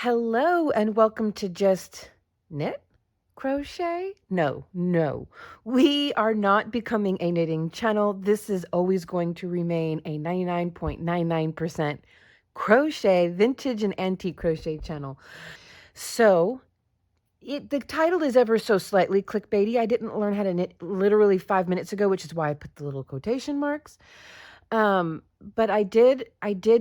Hello and welcome to Just Knit Crochet. No. We are not becoming a knitting channel. This is always going to remain a 99.99% crochet, vintage and antique crochet channel. So the title is ever so slightly clickbaity. I didn't learn how to knit literally 5 minutes ago, which is why I put the little quotation marks. But I did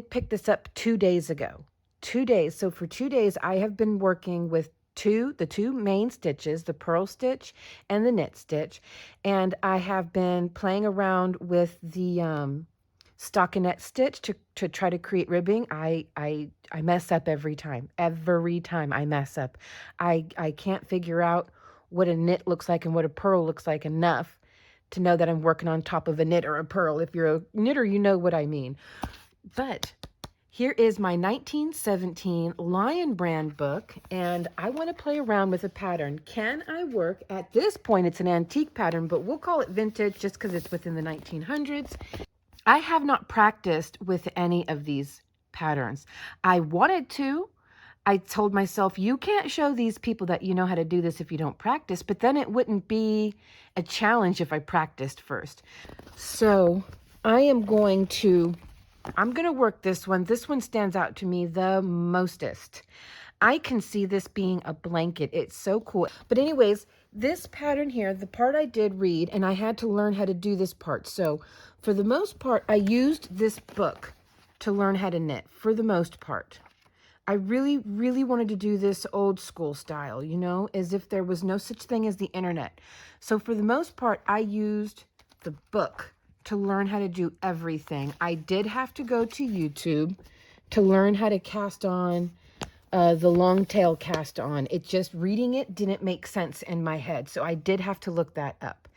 pick this up 2 days ago. 2 days. So for 2 days, I have been working with the two main stitches, the purl stitch and the knit stitch. And I have been playing around with the stockinette stitch to try to create ribbing. I mess up every time. Every time I mess up. I can't figure out what a knit looks like and what a purl looks like enough to know that I'm working on top of a knit or a purl. If you're a knitter, you know what I mean. But here is my 1917 Lion Brand book, and I want to play around with a pattern. Can I work? At this point, it's an antique pattern, but we'll call it vintage just because it's within the 1900s. I have not practiced with any of these patterns. I wanted to. I told myself, you can't show these people that you know how to do this if you don't practice, but then it wouldn't be a challenge if I practiced first. So I'm going to work this one. This one stands out to me the mostest. I can see this being a blanket. It's so cool. But anyways, this pattern here, the part I did read, and I had to learn how to do this part. So for the most part, I used this book to learn how to knit for the most part. I really wanted to do this old school style, you know, as if there was no such thing as the internet. So for the most part, I used the book to learn how to do everything. I did have to go to YouTube to learn how to cast on the long tail cast on. It just, reading it didn't make sense in my head. So I did have to look that up.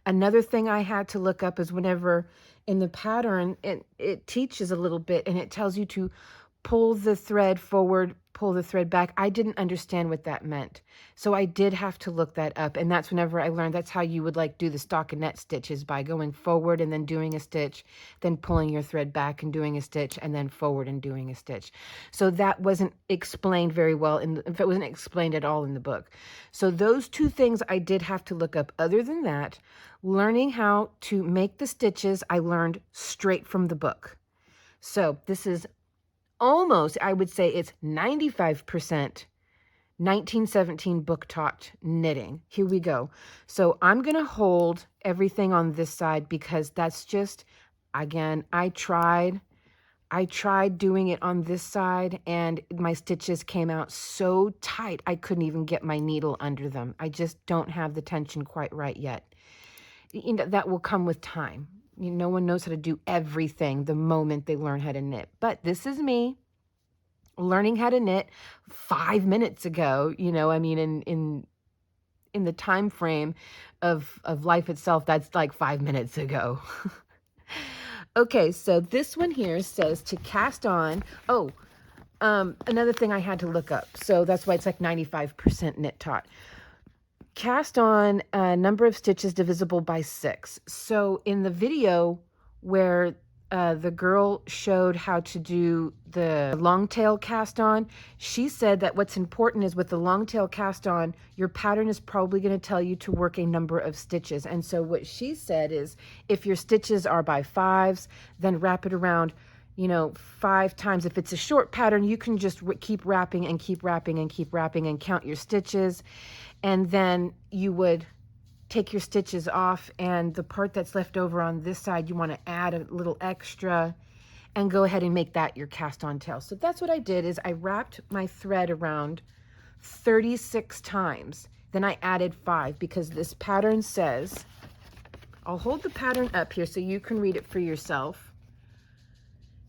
Another thing I had to look up is whenever in the pattern, it teaches a little bit and it tells you to pull the thread forward, pull the thread back. I didn't understand what that meant. So I did have to look that up. And that's whenever I learned that's how you would like do the stockinette stitches, by going forward and then doing a stitch, then pulling your thread back and doing a stitch, and then forward and doing a stitch. So that wasn't explained very well. In fact, it wasn't explained at all in the book. So those two things I did have to look up. Other than that, learning how to make the stitches, I learned straight from the book. So this is almost, I would say it's 95% 1917 book taught knitting. Here we go. So I'm going to hold everything on this side because that's just, again, I tried doing it on this side and my stitches came out so tight I couldn't even get my needle under them. I just don't have the tension quite right yet. You know, that will come with time. No one knows how to do everything the moment they learn how to knit. But this is me learning how to knit 5 minutes ago. You know, I mean, in the time frame of life itself, that's like 5 minutes ago. Okay, so this one here says to cast on. Oh, another thing I had to look up. So that's why it's like 95% knit taught. Cast on a number of stitches divisible by 6. So in the video where the girl showed how to do the long tail cast on, she said that what's important is with the long tail cast on, your pattern is probably going to tell you to work a number of stitches. And so what she said is if your stitches are by 5s, then wrap it around, you know, 5 times. If it's a short pattern, you can just keep wrapping and keep wrapping and keep wrapping and count your stitches. And then you would take your stitches off, and the part that's left over on this side, you want to add a little extra and go ahead and make that your cast on tail. So that's what I did, is I wrapped my thread around 36 times. Then I added 5 because this pattern says, I'll hold the pattern up here so you can read it for yourself.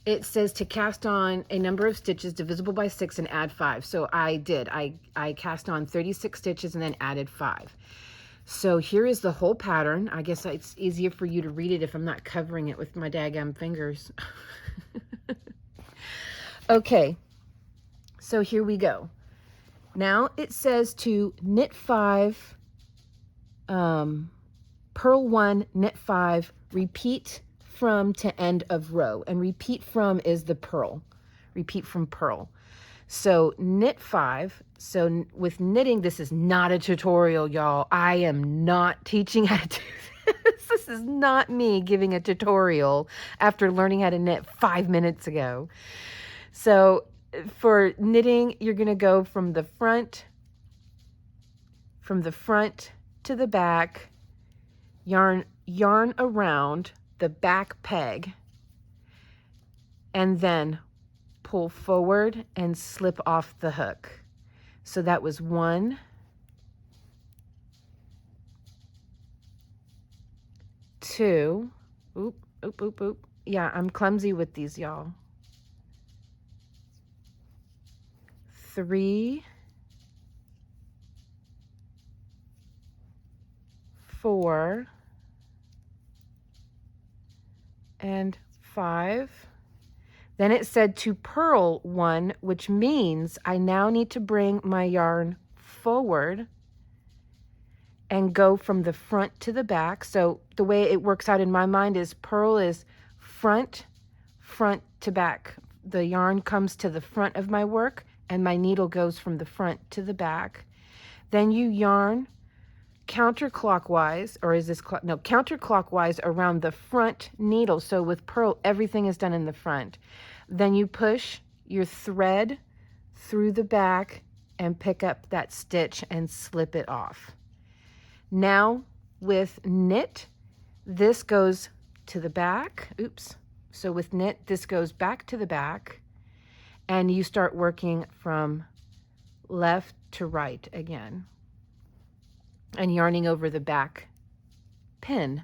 It says to cast on a number of stitches divisible by 6 and add 5. So I did. I cast on 36 stitches and then added 5. So here is the whole pattern. I guess it's easier for you to read it if I'm not covering it with my daggum fingers. Okay, so here we go. Now it says to knit 5, purl 1, knit 5, repeat from to end of row. And repeat from is the purl. Repeat from purl. So knit 5. So with knitting, this is not a tutorial, y'all. I am not teaching how to do this. This is not me giving a tutorial after learning how to knit 5 minutes ago. So for knitting, you're going to go from the front to the back, yarn around the back peg, and then pull forward and slip off the hook. So that was 1, 2, oop, oop, oop, oop. Yeah, I'm clumsy with these, y'all. 3, 4, and 5. Then it said to purl 1, which means I now need to bring my yarn forward and go from the front to the back. So the way it works out in my mind is purl is front to back. The yarn comes to the front of my work and my needle goes from the front to the back. Then you yarn counterclockwise, or is this, no, counterclockwise around the front needle. So with purl, everything is done in the front. Then you push your thread through the back and pick up that stitch and slip it off. Now with knit, this goes to the back. Oops. So with knit, this goes back to the back and you start working from left to right again and yarning over the back pin.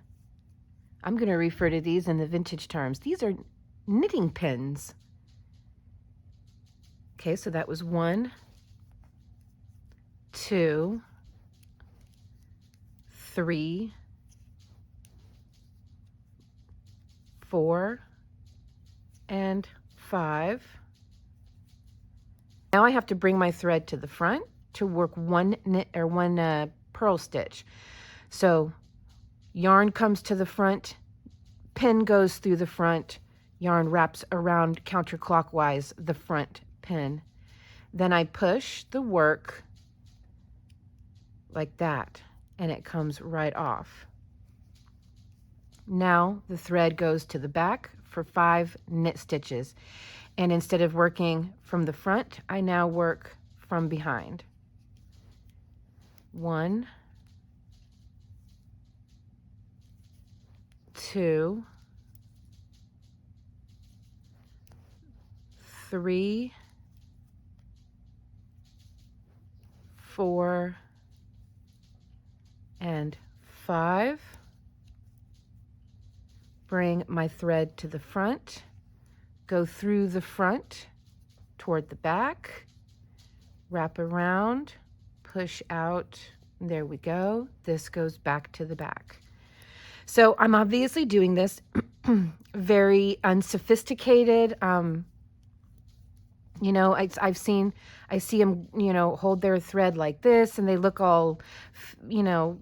I'm going to refer to these in the vintage terms. These are knitting pins. Okay, so that was 1, 2, 3, 4, and 5. Now I have to bring my thread to the front to work one purl stitch. So yarn comes to the front, pin goes through the front, yarn wraps around counterclockwise the front pin. Then I push the work like that and it comes right off. Now the thread goes to the back for 5 knit stitches. And instead of working from the front, I now work from behind. 1, 2, 3, 4, and 5. Bring my thread to the front, go through the front toward the back, wrap around, push out, there we go. This goes back to the back. So I'm obviously doing this very unsophisticated. You know, I see them, you know, hold their thread like this and they look all, you know,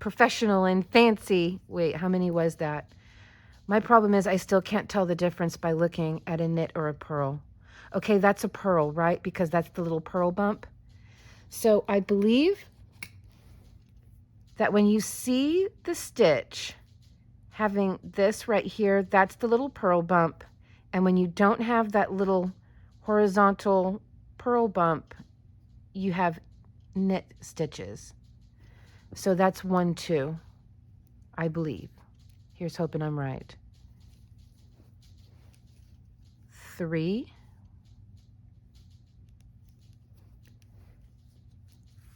professional and fancy. Wait, how many was that? My problem is I still can't tell the difference by looking at a knit or a purl. Okay, that's a purl, right? Because that's the little purl bump. So I believe that when you see the stitch having this right here, that's the little purl bump. And when you don't have that little horizontal purl bump, you have knit stitches. So that's 1, 2, I believe. Here's hoping I'm right. 3,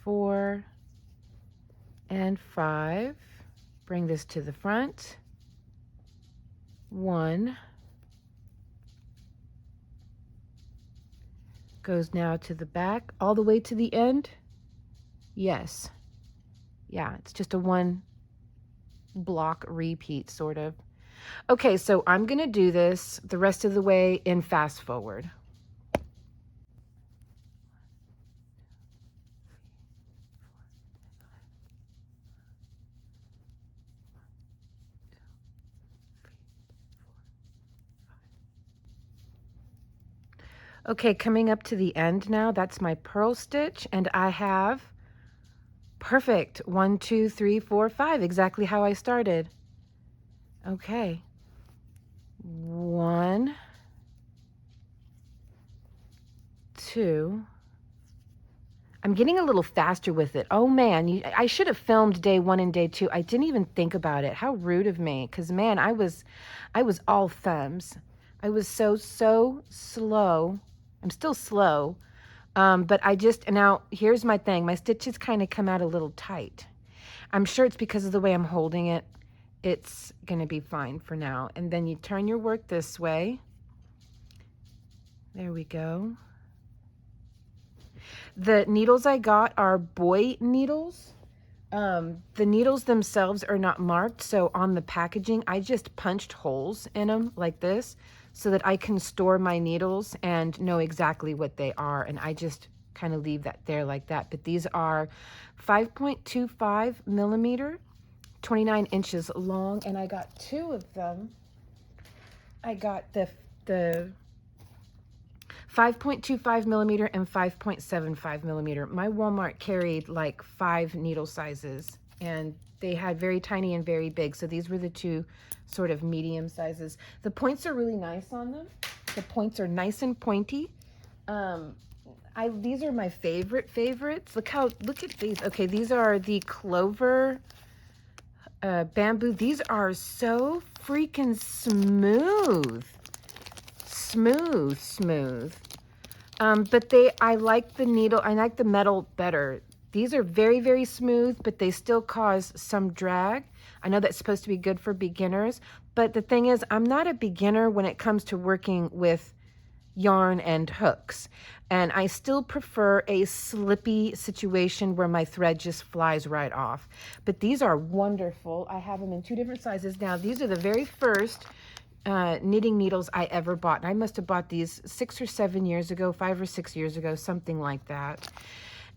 4, and 5. Bring this to the front. 1. Goes now to the back, all the way to the end. Yes. Yeah, it's just a 1 block repeat, sort of. Okay, so I'm going to do this the rest of the way in fast forward. Okay, coming up to the end now, that's my purl stitch, and I have perfect 1, 2, 3, 4, 5, exactly how I started. Okay, 1, 2. I'm getting a little faster with it. Oh man, I should have filmed day 1 and day 2. I didn't even think about it. How rude of me, because man, I was all thumbs. I was so slow. I'm still slow. But now here's my thing. My stitches kind of come out a little tight. I'm sure it's because of the way I'm holding it. It's going to be fine for now. And then you turn your work this way. There we go. The needles I got are boy needles. The needles themselves are not marked, so on the packaging, I just punched holes in them like this so that I can store my needles and know exactly what they are, and I just kind of leave that there like that. But these are 5.25 millimeter, 29 inches long, and I got 2 of them. I got the 5.25 millimeter and 5.75 millimeter. My Walmart carried like 5 needle sizes, and they had very tiny and very big. So these were the 2 sort of medium sizes. The points are really nice on them. The points are nice and pointy. These are my favorites. Look at these. Okay, these are the Clover bamboo. These are so freaking smooth. Smooth. But I like the needle, I like the metal better. These are very smooth, but they still cause some drag. I know that's supposed to be good for beginners, but the thing is, I'm not a beginner when it comes to working with yarn and hooks. And I still prefer a slippy situation where my thread just flies right off. But these are wonderful. I have them in 2 different sizes. Now, these are the very first knitting needles I ever bought. And I must have bought these 6 or 7 years ago, 5 or 6 years ago, something like that.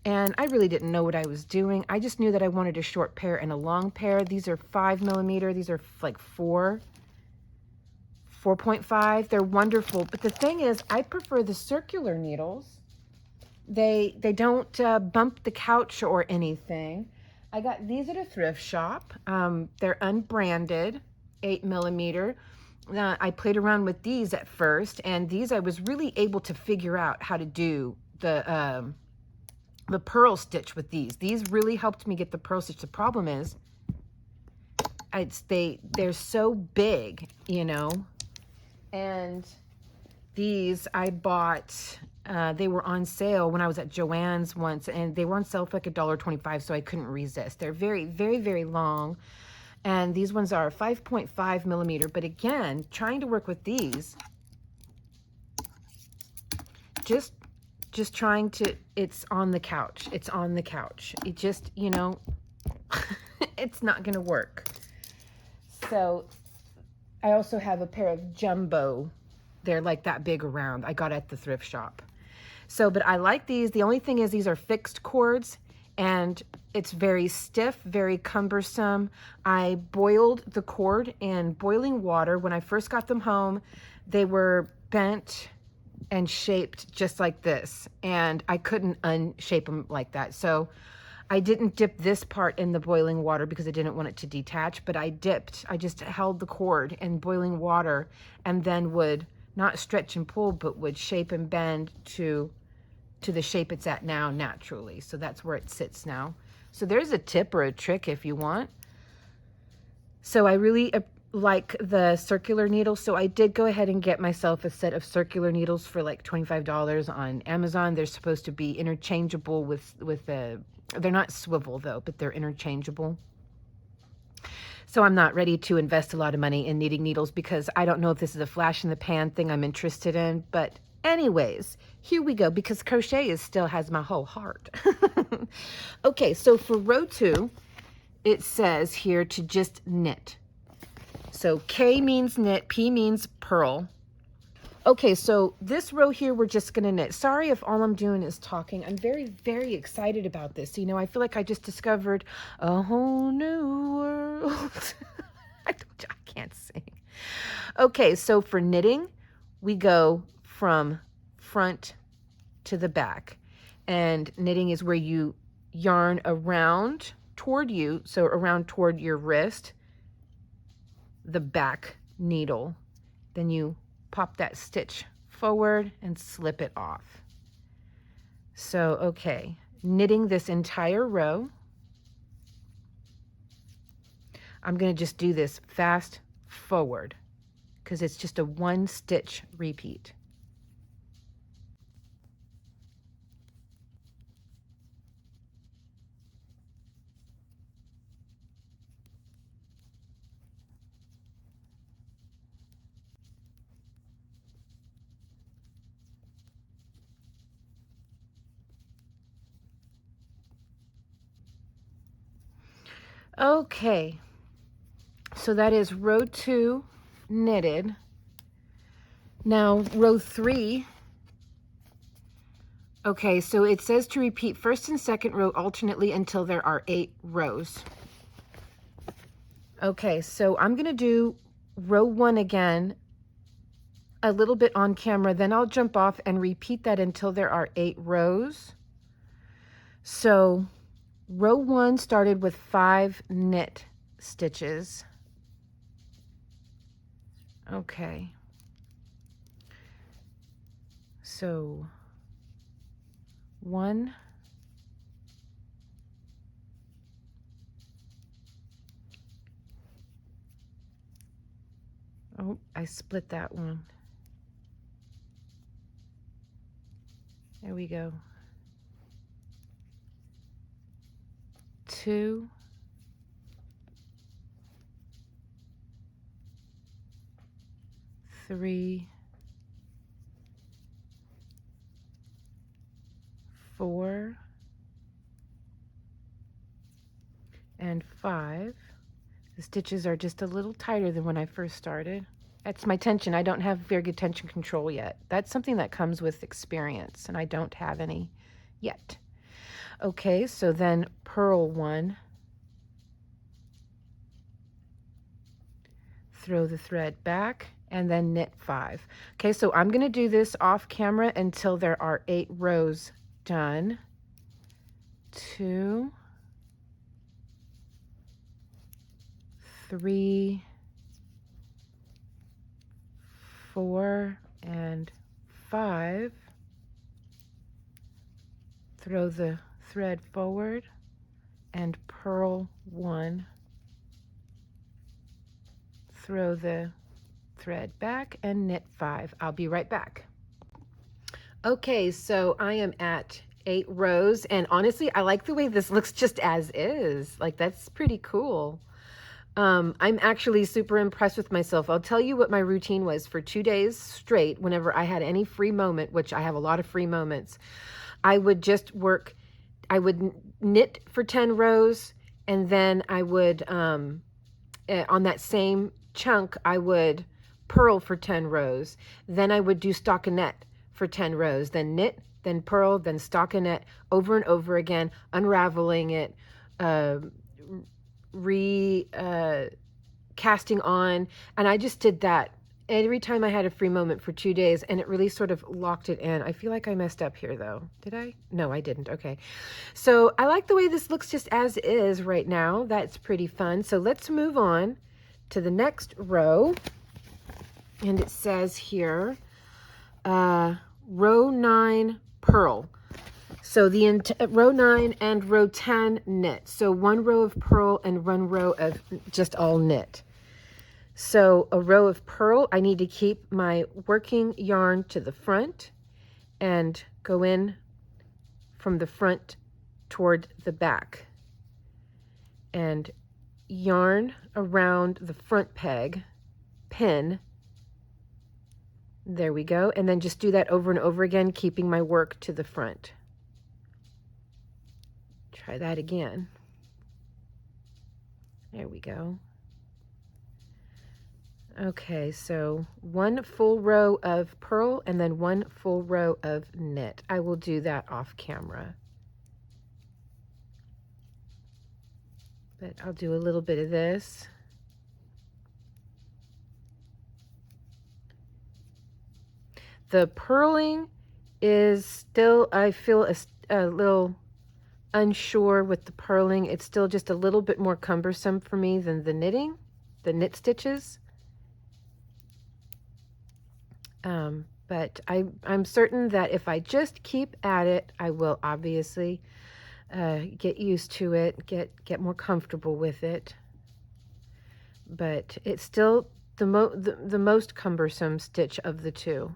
And I really didn't know what I was doing. I just knew that I wanted a short pair and a long pair. These are 5 millimeter. These are like 4.5. They're wonderful. But the thing is, I prefer the circular needles. They don't bump the couch or anything. I got these at a thrift shop. They're unbranded, 8 millimeter. I played around with these at first, and these I was really able to figure out how to do the purl stitch with these. These really helped me get the purl stitch. The problem is, they're so big, you know, and these I bought. They were on sale when I was at Joann's once, and they were on sale for like $1.25, so I couldn't resist. They're very long. And these ones are 5.5 millimeter. But again, trying to work with these, just trying to, it's on the couch. It's on the couch. It just, you know, it's not going to work. So I also have a pair of jumbo. They're like that big around. I got at the thrift shop. So, but I like these. The only thing is these are fixed cords, and it's very stiff, very cumbersome. I boiled the cord in boiling water. When I first got them home, they were bent and shaped just like this, and I couldn't unshape them like that. So I didn't dip this part in the boiling water because I didn't want it to detach, but I just held the cord in boiling water and then would not stretch and pull, but would shape and bend to the shape it's at now naturally. So that's where it sits now. So there's a tip or a trick if you want. So I really like the circular needles. So I did go ahead and get myself a set of circular needles for like $25 on Amazon. They're supposed to be interchangeable with they're not swivel though, but they're interchangeable. So I'm not ready to invest a lot of money in knitting needles because I don't know if this is a flash in the pan thing I'm interested in, but anyways, here we go, because crochet still has my whole heart. Okay, so for row 2, it says here to just knit. So K means knit, P means purl. Okay, so this row here, we're just going to knit. Sorry if all I'm doing is talking. I'm very excited about this. You know, I feel like I just discovered a whole new world. I can't sing. Okay, so for knitting, we go from front to the back. And knitting is where you yarn around toward you, so around toward your wrist, the back needle. Then you pop that stitch forward and slip it off. So, okay, knitting this entire row. I'm going to just do this fast forward because it's just a 1 stitch repeat. Okay, so that is row 2 knitted. Now row 3, okay, so it says to repeat first and second row alternately until there are 8 rows. Okay, so I'm going to do row 1 again a little bit on camera, then I'll jump off and repeat that until there are 8 rows. So row 1 started with 5 knit stitches. Okay. So 1, 2, I split that one. There we go. 2, 3, 4, and 5. The stitches are just a little tighter than when I first started. That's my tension. I don't have very good tension control yet. That's something that comes with experience, and I don't have any yet. Okay, so then purl 1, throw the thread back, and then knit 5. Okay, so I'm going to do this off camera until there are 8 rows done. 2, 3, 4, and 5. Throw the thread forward and purl 1. Throw the thread back and knit 5. I'll be right back. Okay, so I am at 8 rows, and honestly, I like the way this looks just as is. Like, that's pretty cool. I'm actually super impressed with myself. I'll tell you what my routine was for 2 days straight. Whenever I had any free moment, which I have a lot of free moments, I would just work. I would knit for 10 rows, and then I would, on that same chunk, I would purl for 10 rows. Then I would do stockinette for 10 rows, then knit, then purl, then stockinette, over and over again, unraveling it, casting on. And I just did that every time I had a free moment for 2 days, and it really sort of locked it in. I feel like I messed up here though. Did I? No, I didn't. Okay. So I like the way this looks just as is right now. That's pretty fun. So let's move on to the next row. And it says here, row 9 purl. So the row 9 and row 10 knit. So 1 row of purl and 1 row of just all knit. So a row of purl, I need to keep my working yarn to the front and go in from the front toward the back and yarn around the front peg, pin. There we go. And then just do that over and over again, keeping my work to the front. Try that again. There we go. Okay, so 1 full row of purl and then 1 full row of knit. I will do that off camera. But I'll do a little bit of this. The purling is still, I feel a little unsure with the purling. It's still just a little bit more cumbersome for me than the knitting, the knit stitches. But I'm certain that if I just keep at it, I will obviously get used to it, get more comfortable with it. But it's still the most cumbersome stitch of the two.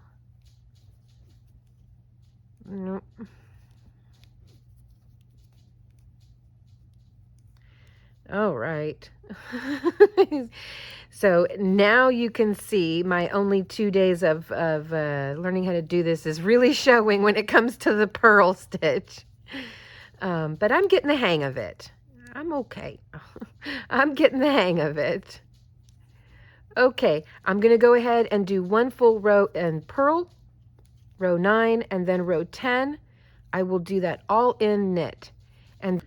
Nope. All right. So now you can see my only 2 days of learning how to do this is really showing when it comes to the purl stitch. But I'm getting the hang of it. I'm okay. I'm getting the hang of it. Okay, I'm going to go ahead and do one full row and purl, row 9, and then row 10. I will do that all in knit. And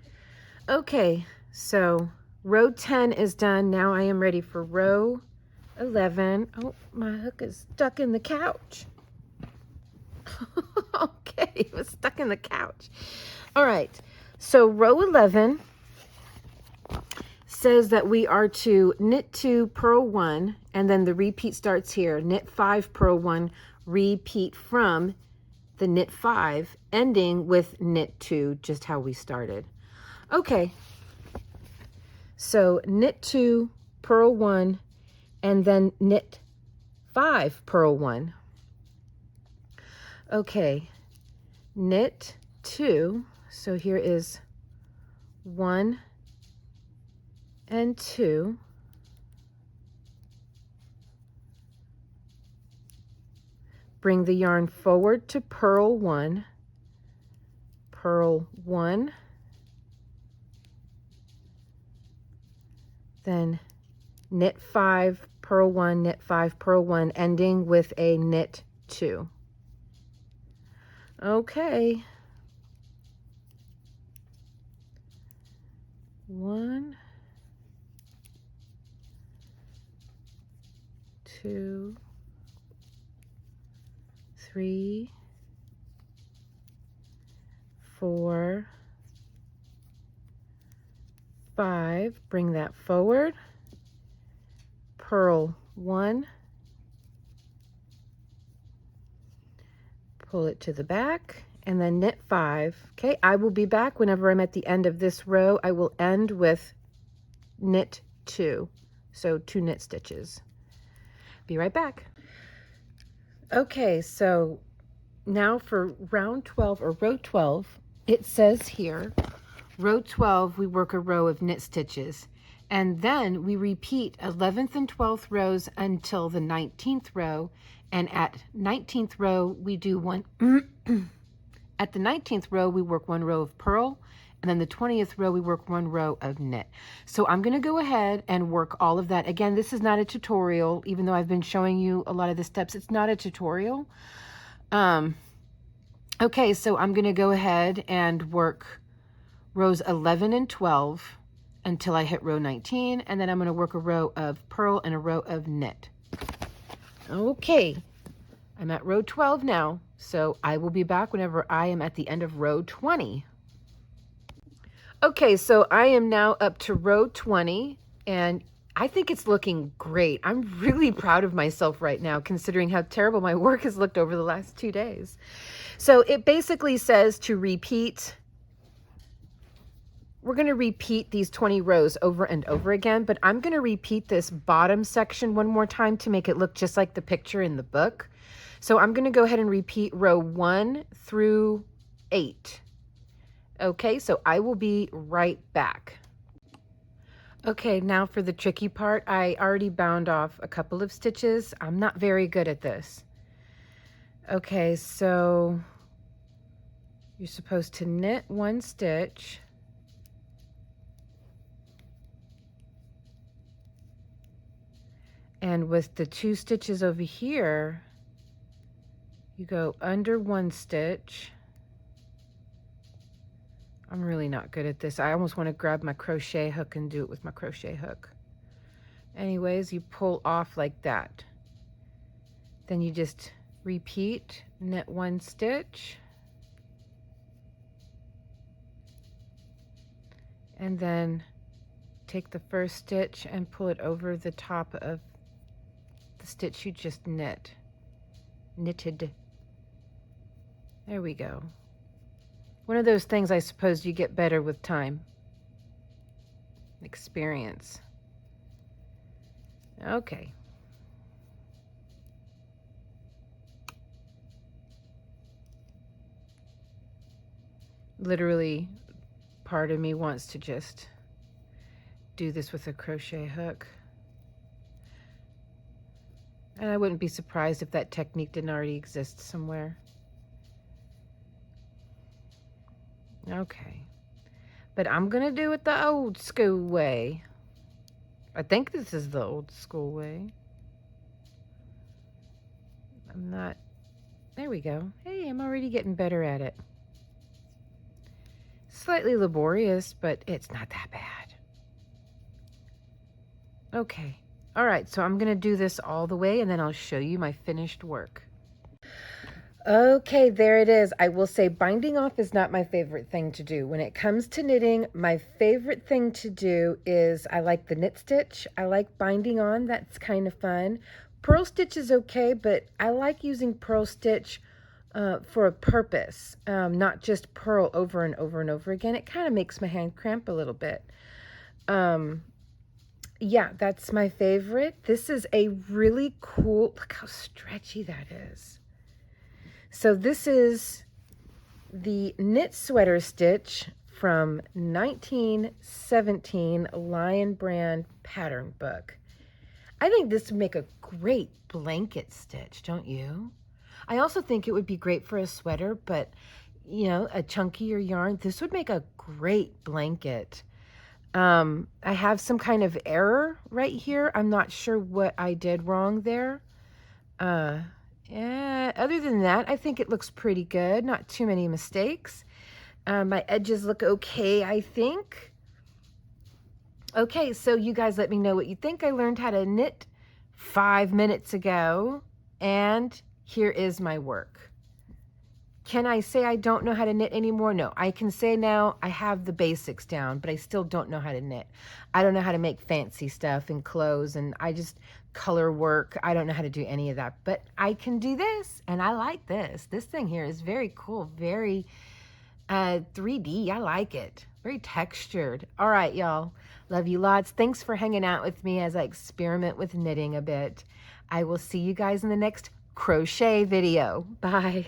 okay, so row 10 is done. Now I am ready for row 11. Oh, my hook is stuck in the couch. Okay, it was stuck in the couch. All right, so row 11 says that we are to knit 2, purl 1, and then the repeat starts here. Knit 5, purl 1, repeat from the knit 5, ending with knit 2, just how we started. Okay, so knit 2, purl 1, and then knit 5, purl 1. Okay, knit 2, so here is 1 and 2. Bring the yarn forward to purl 1, purl 1, then knit 5, purl 1, knit 5, purl 1, ending with a knit 2. Okay. 1, 2, 3, 4, 5. Bring that forward. Purl 1. Pull it to the back and then knit 5. Okay, I will be back whenever I'm at the end of this row. I will end with knit 2. So 2 knit stitches. Be right back. Okay, so now for round 12 or row 12, it says here, row 12, we work a row of knit stitches, and then we repeat 11th and 12th rows until the 19th row, and at 19th row, we do one, at the 19th row, we work 1 row of purl, and then the 20th row, we work 1 row of knit. So I'm going to go ahead and work all of that. Again, this is not a tutorial, even though I've been showing you a lot of the steps. It's not a tutorial. Okay, so I'm going to go ahead and work rows 11 and 12 until I hit row 19, and then I'm going to work a row of purl and a row of knit. Okay, I'm at row 12 now, so I will be back whenever I am at the end of row 20. Okay, so I am now up to row 20, and I think it's looking great. I'm really proud of myself right now, considering how terrible my work has looked over the last 2 days. So it basically says to repeat. We're going to repeat these 20 rows over and over again, but I'm going to repeat this bottom section one more time to make it look just like the picture in the book. So I'm going to go ahead and repeat row 1 through 8. Okay, so I will be right back. Okay, now for the tricky part. I already bound off a couple of stitches. I'm not very good at this. Okay, so you're supposed to knit 1 stitch. And with the 2 stitches over here, you go under 1 stitch. I'm really not good at this. I almost want to grab my crochet hook and do it with my crochet hook. Anyways, you pull off like that. Then you just Repeat, knit 1 stitch, and then take the first stitch and pull it over the top of the stitch you just knitted. There we go. One of those things I suppose you get better with time. Experience. Okay. Literally, part of me wants to just do this with a crochet hook. And I wouldn't be surprised if that technique didn't already exist somewhere. Okay. But I'm going to do it the old school way. I think this is the old school way. I'm not... There we go. Hey, I'm already getting better at it. Slightly laborious, but it's not that bad. Okay. All right, so I'm going to do this all the way, and then I'll show you my finished work. Okay, there it is. I will say binding off is not my favorite thing to do. When it comes to knitting, my favorite thing to do is I like the knit stitch. I like binding on. That's kind of fun. Purl stitch is okay, but I like using purl stitch for a purpose, not just purl over and over and over again. It kind of makes my hand cramp a little bit. Yeah, that's my favorite. This is a really cool, look how stretchy that is. So this is the knit sweater stitch from 1917 Lion Brand pattern book. I think this would make a great blanket stitch, don't you? I also think it would be great for a sweater, but you know, a chunkier yarn, this would make a great blanket. I have some kind of error right here. I'm not sure what I did wrong there. Yeah, other than that, I think it looks pretty good. Not too many mistakes. My edges look okay, I think. Okay, so you guys let me know what you think. I learned how to knit 5 minutes ago, and here is my work. Can I say I don't know how to knit anymore? No, I can say now I have the basics down, but I still don't know how to knit. I don't know how to make fancy stuff and clothes, and I just color work. I don't know how to do any of that, but I can do this, and I like this. This thing here is very cool, very 3D. I like it. Very textured. All right, y'all. Love you lots. Thanks for hanging out with me as I experiment with knitting a bit. I will see you guys in the next crochet video. Bye.